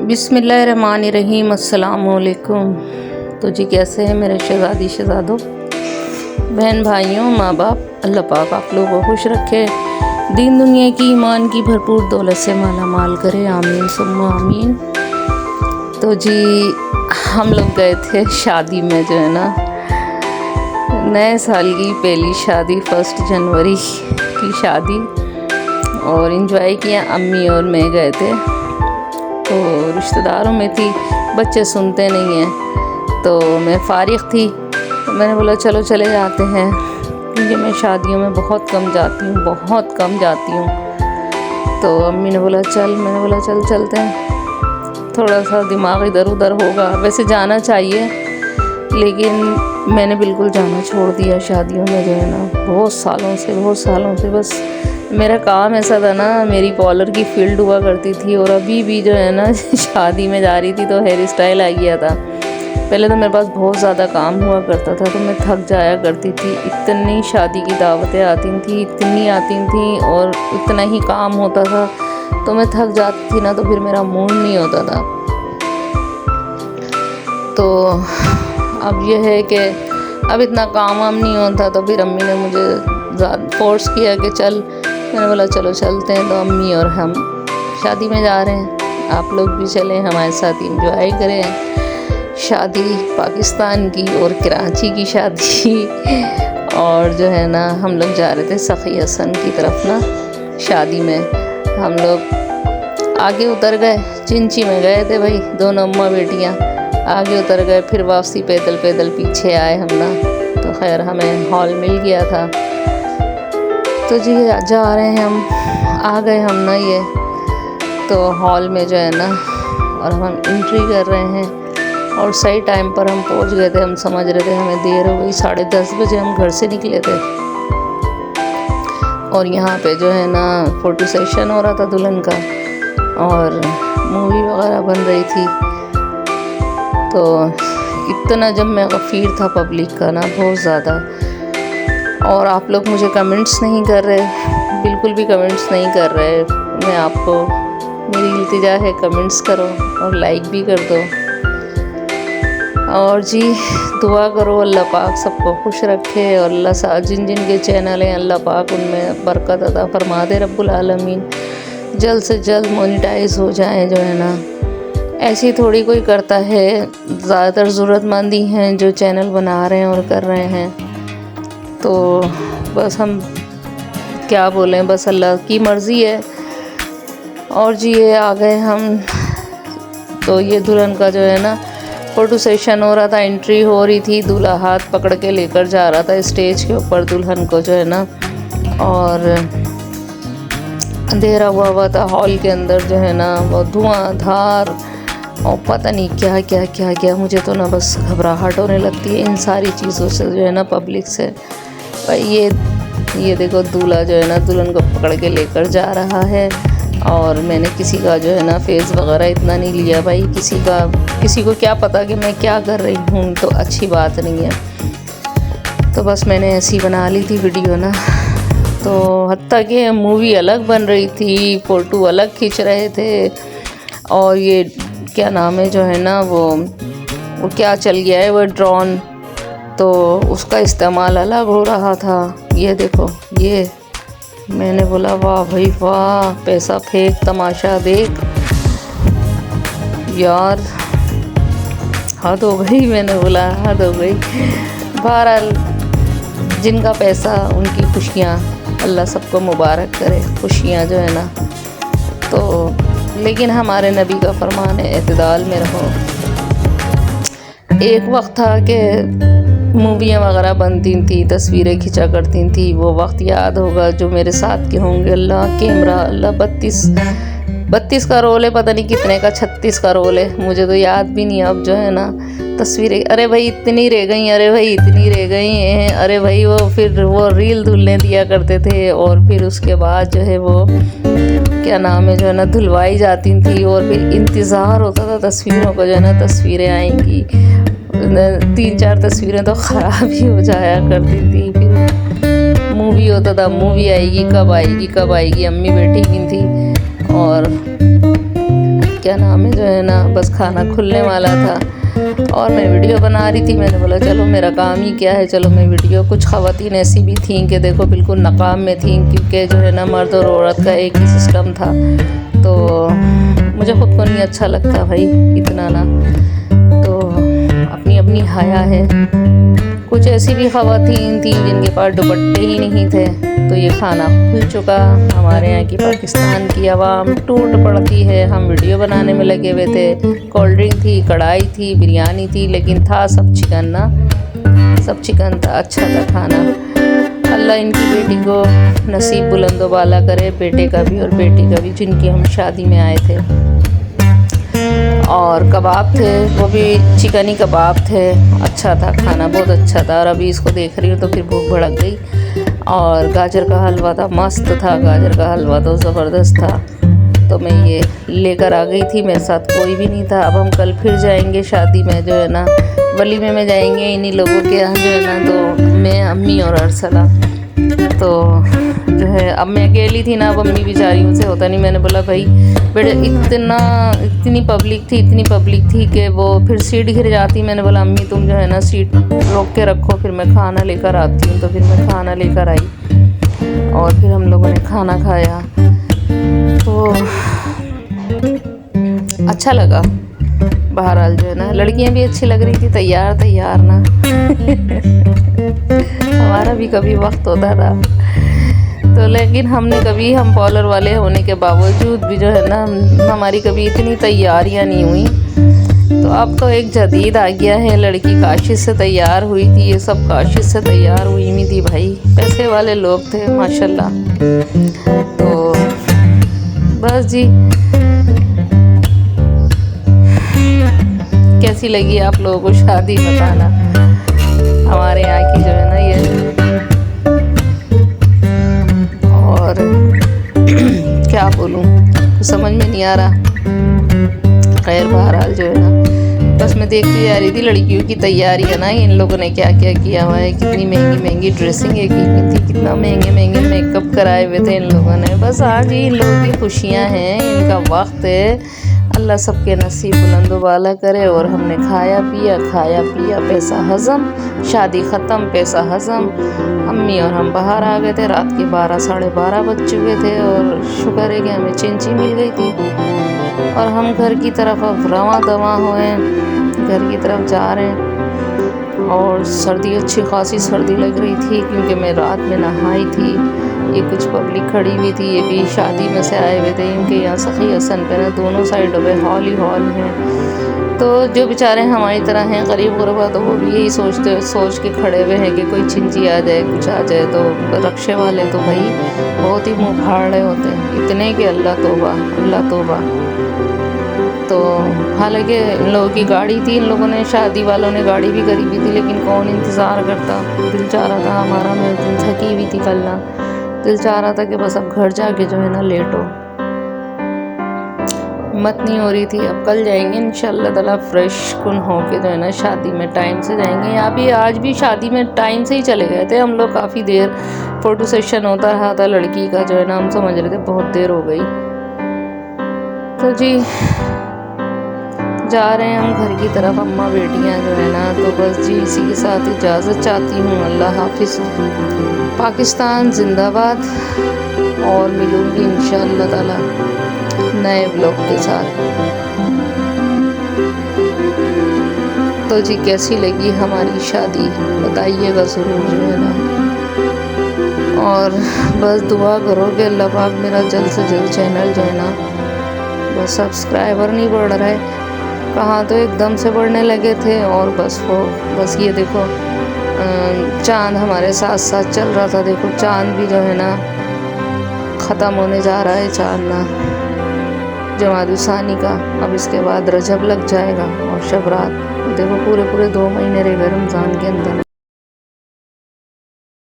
बिस्मिल्लाहिर्रहमानिर्रहीम, अस्सलाम वालेकुम। तो जी कैसे हैं मेरे शहज़ादी शहज़ादों, बहन भाइयों, माँ बाप। अल्लाह पाक आप लोगों को खुश रखे, दीन दुनिया की ईमान की भरपूर दौलत से माला माल करे, आमीन सुम्मा आमीन। तो जी हम लोग गए थे शादी में, जो है ना नए साल की पहली शादी, 1 जनवरी की शादी, और इन्जॉय किया। अम्मी और मैं गए थे, तो रिश्तेदारों में थी, बच्चे सुनते नहीं हैं, तो मैं फ़ारिग थी, तो मैंने बोला चलो चले जाते हैं, क्योंकि मैं शादियों में बहुत कम जाती हूँ। तो अम्मी ने बोला चल, मैंने बोला चल चलते हैं, थोड़ा सा दिमाग इधर उधर होगा। वैसे जाना चाहिए, लेकिन मैंने बिल्कुल जाना छोड़ दिया शादियों में, जो है ना बहुत सालों से बस मेरा काम ऐसा था ना, मेरी पार्लर की फील्ड हुआ करती थी, और अभी भी जो है ना शादी में जा रही थी तो हेयर स्टाइल आ गया था। पहले तो मेरे पास बहुत ज़्यादा काम हुआ करता था, तो मैं थक जाया करती थी। इतनी शादी की दावतें इतनी आती थी, और इतना ही काम होता था, तो मैं थक जाती थी ना, तो फिर मेरा मूड नहीं होता था। तो अब यह है कि अब इतना काम वाम नहीं होता, तो फिर अम्मी ने मुझे ज़्यादा फोर्स किया कि चल। मैंने बोला चलो चलते हैं। तो अम्मी और हम शादी में जा रहे हैं, आप लोग भी चलें हमारे साथ, एंजॉय करें। शादी पाकिस्तान की और कराची की शादी और जो है ना हम लोग जा रहे थे सखी हसन की तरफ ना। शादी में हम लोग आगे उतर गए, चिंची में गए थे भाई, दोनों अम्मा बेटियाँ आगे उतर गए, फिर वापसी पैदल पीछे आए हम ना। तो खैर हमें हॉल मिल गया था, तो जी जा रहे हैं हम, आ गए हम ना ये तो हॉल में, जो है ना, और हम एंट्री कर रहे हैं, और सही टाइम पर हम पहुंच गए थे। हम समझ रहे थे हमें देर हो गई, 10:30 बजे हम घर से निकले थे, और यहाँ पे जो है ना फ़ोटो सेशन हो रहा था दुल्हन का, और मूवी वगैरह बन रही थी। तो इतना जब मैं गफ़ीर था पब्लिक का ना, बहुत ज़्यादा। और आप लोग मुझे कमेंट्स नहीं कर रहे, बिल्कुल भी कमेंट्स नहीं कर रहे। मैं आपको, मेरी इल्तिजा है, कमेंट्स करो और लाइक भी कर दो, और जी दुआ करो अल्लाह पाक सबको खुश रखे, और अल्लाह सा जिन के चैनल हैं अल्लाह पाक उनमें बरकत अता फरमा दे रब्बुल आलमीन, जल्द से जल्द मोनेटाइज हो जाए। जो है ना ऐसी थोड़ी कोई करता है, ज़्यादातर ज़रूरतमंद ही हैं जो चैनल बना रहे हैं और कर रहे हैं। तो बस हम क्या बोलें, बस अल्लाह की मर्ज़ी है। और जी ये आ गए हम, तो ये दुल्हन का जो है ना फ़ोटो सेशन हो रहा था, एंट्री हो रही थी, दूल्हा हाथ पकड़ के लेकर जा रहा था स्टेज के ऊपर दुल्हन को, जो है ना, और अंधेरा हुआ था हॉल के अंदर, जो है ना वो धुआंधार, और पता नहीं क्या। मुझे तो ना बस घबराहट होने लगती है इन सारी चीज़ों से, जो है ना पब्लिक से। भाई ये देखो दूल्हा जो है ना दुल्हन को पकड़ के लेकर जा रहा है, और मैंने किसी का जो है ना फेस वगैरह इतना नहीं लिया भाई, किसी को क्या पता कि मैं क्या कर रही हूँ, तो अच्छी बात नहीं है। तो बस मैंने ऐसी बना ली थी वीडियो ना। तो हत्ता कि मूवी अलग बन रही थी, फ़ोटो अलग खींच रहे थे, और ये क्या नाम है जो है ना वो क्या चल गया है, वो ड्रोन, तो उसका इस्तेमाल अलग हो रहा था। ये देखो, ये मैंने बोला वाह भाई वाह, पैसा फेंक तमाशा देख यार, हद हो गई। मैंने बोला हद हो गई। बहरहाल जिनका पैसा उनकी खुशियाँ, अल्लाह सबको मुबारक करे, खुशियाँ जो है ना। तो लेकिन हमारे नबी का फरमान है एतदाल में रहो। एक वक्त था कि मूवियाँ वगैरह बनती थी, तस्वीरें खिंचा करती थी, वो वक्त याद होगा जो मेरे साथ के होंगे। अल्लाह कैमरा, अल्लाह 32 का रोल है, पता नहीं कितने का, 36 का रोल है, मुझे तो याद भी नहीं। अब जो है ना तस्वीरें, अरे भाई इतनी रह गई, अरे भाई इतनी रह गई हैं, अरे भाई वो फिर वो रील धुलने दिया करते थे, और फिर उसके बाद जो है वो क्या नाम है जो है ना धुलवाई जाती थी, और फिर इंतज़ार होता था तस्वीरों का, जो है ना तस्वीरें आएंगी। 3-4 तस्वीरें तो ख़राब ही हो जाया करती थी। फिर मूवी होता था, मूवी आएगी कब आएगी। अम्मी बैठी हुई थी, और क्या नाम है जो है ना, बस खाना खुलने वाला था और मैं वीडियो बना रही थी। मैंने बोला चलो मेरा काम ही क्या है, चलो मैं वीडियो। कुछ ख़वातीन ऐसी भी थीं कि देखो बिल्कुल नकाब में थीं, क्योंकि जो है ना मर्द और औरत का एक ही सिस्टम था। तो मुझे ख़ुद को नहीं अच्छा लगता भाई इतना ना, तो अपनी अपनी हया है। कुछ ऐसी भी ख़वातीन थी जिनके पास दुपट्टे ही नहीं थे। तो ये खाना खुल चुका। हमारे यहाँ की पाकिस्तान की आवाम टूट पड़ती है। हम वीडियो बनाने में लगे हुए थे। कोल्ड ड्रिंक थी, कढ़ाई थी, बिरयानी थी, लेकिन था सब चिकन ना, सब चिकन था। अच्छा था खाना। अल्लाह इनकी बेटी को नसीब बुलंदो बाला करे, बेटे का भी और बेटी का भी, जिनकी हम शादी में आए थे। और कबाब थे, वो भी चिकनी कबाब थे। अच्छा था खाना, बहुत अच्छा था। और अभी इसको देख रही हूँ तो फिर भूख भड़क गई। और गाजर का हलवा था, मस्त था। गाजर का हलवा तो ज़बरदस्त था। तो मैं ये लेकर आ गई थी, मेरे साथ कोई भी नहीं था। अब हम कल फिर जाएंगे शादी में जो है ना, वलीमे में जाएंगे इन्हीं लोगों के यहाँ जो है ना। तो मैं, अम्मी और अरसला, तो जो है अब मैं अकेली थी ना, अब अम्मी बेचारियों से होता नहीं। मैंने बोला भाई बेटे इतनी पब्लिक थी कि वो फिर सीट घिर जाती। मैंने बोला अम्मी तुम जो है ना सीट रोक के रखो, फिर मैं खाना लेकर आती हूँ। तो फिर मैं खाना लेकर आई और फिर हम लोगों ने खाना खाया। तो अच्छा लगा। बहरहाल जो है ना, लड़कियां भी अच्छी लग रही थी, तैयार ना हमारा भी कभी वक्त होता था। तो लेकिन हम पार्लर वाले होने के बावजूद भी जो है ना, हमारी कभी इतनी तैयारियां नहीं हुई। तो अब तो एक जदीद आ गया है, लड़की काशिश से तैयार हुई थी। ये सब काशिश से तैयार हुई नहीं थी भाई, पैसे वाले लोग थे माशाल्लाह। तो बस जी, कैसी लगी आप लोगों को शादी बताना। हमारे यहाँ की जो है ना ये, और क्या बोलूँ, कुछ समझ में नहीं आ रहा। खैर बहरहाल जो है ना, बस मैं देखती जा रही थी लड़कियों की तैयारी है ना, इन लोगों ने क्या क्या किया हुआ है। कितनी महंगी ड्रेसिंग की थी, कितना महंगे मेकअप कराए हुए थे इन लोगों ने। बस आज ही इन लोगों की खुशियाँ हैं, इनका वक्त है। अल्लाह सबके नसीब बुलंदो बाला करे। और हमने खाया पिया, पैसा हज़म, शादी ख़त्म, पैसा हज़म। अम्मी और हम बाहर आ गए थे, रात के 12 साढ़े 12 बज चुके थे। और शुक्र है कि हमें चिंची मिल गई थी। और हम घर की तरफ अब रवां दवा हुए, घर की तरफ जा रहे हैं। और सर्दी, अच्छी खासी सर्दी लग रही थी, क्योंकि मैं रात में नहाई थी। ये कुछ पब्लिक खड़ी हुई थी, ये भी शादी में से आए हुए थे। इनके यहाँ सखी हसन पे ना दोनों साइडों पे हॉल ही हॉल हैं। तो जो बेचारे हमारी तरह हैं गरीब गुरबा, तो वो भी यही सोच के खड़े हुए हैं कि कोई चिंची आ जाए, कुछ आ जाए। तो रक्शे वाले तो भाई बहुत ही मुँह फाड़ रहे होते हैं, इतने कि अल्लाह तौबा। तो हालांकि इन लोगों की गाड़ी थी, इन लोगों ने, शादी वालों ने गाड़ी भी करी हुई थी, लेकिन कौन इंतज़ार करता। दिल चाह रहा था हमारा, मैं थकी हुई थी कल ना, दिल चाह रहा था कि बस अब घर जाके जो है ना लेटो। हिम्मत नहीं हो रही थी। अब कल जाएंगे इंशाल्लाह ताला, फ्रेश कुन होके जो है ना शादी में टाइम से जाएंगे। यहाँ भी आज भी शादी में टाइम से ही चले गए थे हम लोग। काफ़ी देर फ़ोटो सेशन होता रहा था लड़की का जो है ना, हम समझ रहे थे बहुत देर हो गई। तो जी जा रहे हैं हम घर की तरफ, अम्मा बेटियां जो है ना। तो बस जी इसी के साथ इजाज़त चाहती हूँ। अल्लाह हाफिज़, पाकिस्तान जिंदाबाद। और मिलूँगी इंशाअल्लाह ताला नए ब्लॉग के साथ। तो जी कैसी लगी हमारी शादी बताइएगा ज़रूर जो है ना। और बस दुआ करो कि अल्लाह पाक मेरा जल्द से जल्द चैनल जो है ना, बस सब्सक्राइबर नहीं बढ़ रहे, कहाँ तो एकदम से बढ़ने लगे थे। और बस ये देखो चांद हमारे साथ साथ चल रहा था। देखो चांद भी जो है ना ख़त्म होने जा रहा है, चांद ना जमादुसानी का। अब इसके बाद रजब लग जाएगा और शब रात। देखो पूरे 2 महीने रह गए रमज़ान के अंदर।